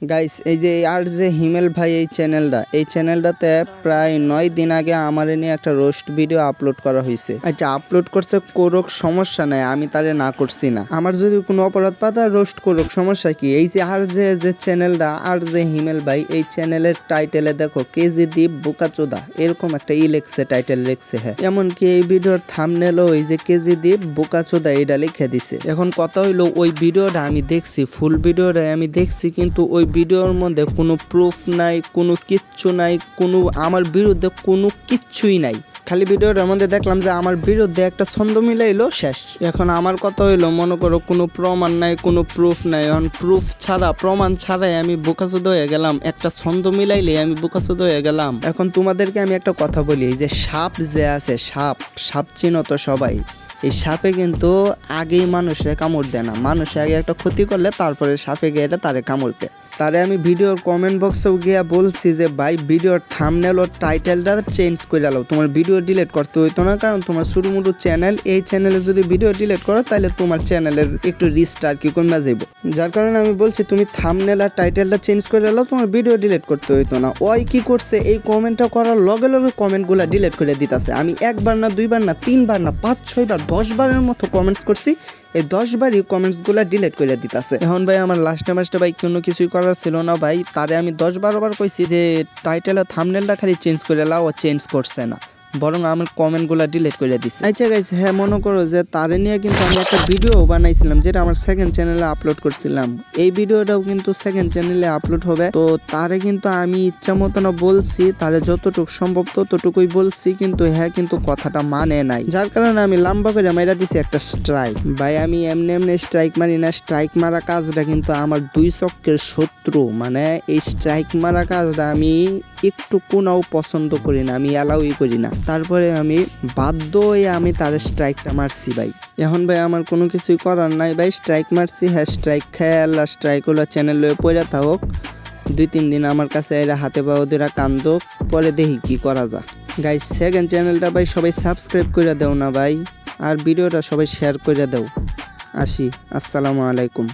Guys এই যে আর যে হিমেল ভাই এই চ্যানেলটাতে প্রায় 9 দিন আগে আমার নিয়ে একটা রোস্ট ভিডিও আপলোড করা হয়েছে। আচ্ছা আপলোড করছে করুক, সমস্যা নাই, আমি তারে না করছি না। আমার যদি কোনো অপরাধ পাতা রোস্ট করুক, সমস্যা কি? এই যে আর যে চ্যানেলটা আর যে হিমেল ভাই, এই চ্যানেলের টাইটেলে দেখো কেজি দ্বীপ বোকাচোদা এরকম একটা লেখছে, টাইটেল লেখছে। হ্যাঁ, এমনকি এই ভিডিওর থাম্বনেলও ওই যে কেজি দ্বীপ বোকাচোদা এটা লিখে দিছে। এখন কথা হইলো ওই ভিডিওটা আমি দেখছি, ফুল ভিডিওটা আমি দেখছি, কিন্তু ওই ভিডিওর মধ্যে কোনো প্রুফ নাই, কোনো কিচ্ছু নাই, কোনো আমার বিরুদ্ধে কোনো কিচ্ছুই নাই। খালি ভিডিওটার মধ্যে দেখলাম যে আমার বিরুদ্ধে একটা ছন্দ মিলাইলো, শেষ। এখন আমার কথা হইলো, মনে করো কোনো প্রমাণ নাই, কোনো প্রুফ নাই। এখন প্রুফ ছাড়া, প্রমাণ ছাড়াই আমি বোকাচোদা হয়ে গেলাম, একটা ছন্দ মিলাইলে আমি বোকাচোদা হয়ে গেলাম। এখন তোমাদেরকে আমি একটা কথা বলি, এই যে সাপ যে আছে, সাপ চিনো তো সবাই। এই সাপে কিন্তু আগেই মানুষে কামড় দেয় না, মানুষে আগে একটা ক্ষতি করলে তারপরে সাপে গিয়ে এটা তারে কামড় দেয়। তারে আমি ভিডিওর কমেন্ট বক্সেও গিয়া বলছি যে ভাই ভিডিওর থাম্বনেল ও টাইটেলটা চেঞ্জ করে দাও, তোমার ভিডিও ডিলিট করতে হইতো না, কারণ তোমার ছোটমোটো চ্যানেল, এই চ্যানেলে যদি ভিডিও ডিলিট করো তাহলে তোমার চ্যানেলের একটু রিচটা আর কি কমে যাইব। যার কারণে আমি বলছি তুমি থাম্বনেল আর টাইটেলটা চেঞ্জ করে দাও, তোমার ভিডিও ডিলিট করতে হইতো না। ওই কি করছে, এই কমেন্টটা করার লগে লগে কমেন্টগুলো ডিলিট করে দিতেছে। আমি একবার না, দুইবার না, তিনবার না, 5-6 বার, 10 বারের মতো কমেন্টস করছি, এই 10 বারই কমেন্টসগুলো ডিলিট করে দিতেছে। এখন ভাই আমার লাস্টে ভাই কোনো কিছুই করার ছিল না ভাই, তারে আমি 10-12 বার কইছি যে টাইটেল আর থাম্বনেলটা খালি চেঞ্জ করে লাও, ও চেঞ্জ করছে না, বরং আমার কমেন্টগুলো ডিলিট করে দিছে। আচ্ছা গাইস, হ্যাঁ মনে করো যে তারে নিয়ে কিন্তু আমি একটা ভিডিও বানাইছিলাম, যেটা আমার সেকেন্ড চ্যানেলে আপলোড করছিলাম। এই ভিডিওটাও কিন্তু সেকেন্ড চ্যানেলে আপলোড হবে। তো তারে কিন্তু আমি ইচ্ছা মতো না বলছি, তারে যতটুকু সম্ভব ততটুকুই বলছি, কিন্তু হ্যাঁ কিন্তু কথাটা মানে নাই। যার কারণে আমি লম্বা করে মাইরা দিছি একটা স্ট্রাইক। ভাই আমি এমনি স্ট্রাইক মারি না, স্ট্রাইক মারা কাজটা কিন্তু আমার 2 চক্কের শত্রু। মানে এই স্ট্রাইক মারা কাজটা আমি একটু কোনাও পছন্দ করি না, আমি অ্যালাউই করি না। তারপরে আমি বাধ্য হয়ে আমি তার স্ট্রাইকটা মারছি ভাই। এখন ভাই আমার কোনো কিছুই করার নাই ভাই, স্ট্রাইক মারছি। হ্যাঁ স্ট্রাইক খেয়াল, স্ট্রাইক হলো চ্যানেল লয়ে পড়ে থাকুক, 2-3 দিন আমার কাছে এরা হাতে পাও দিরা কান্দুক, পরে দেখি কি করা যায়। গাইস সেকেন্ড চ্যানেলটা ভাই সবাই সাবস্ক্রাইব করে দাও না ভাই, আর ভিডিওটা সবাই শেয়ার করে দাও। আসি, আসসালামু আলাইকুম।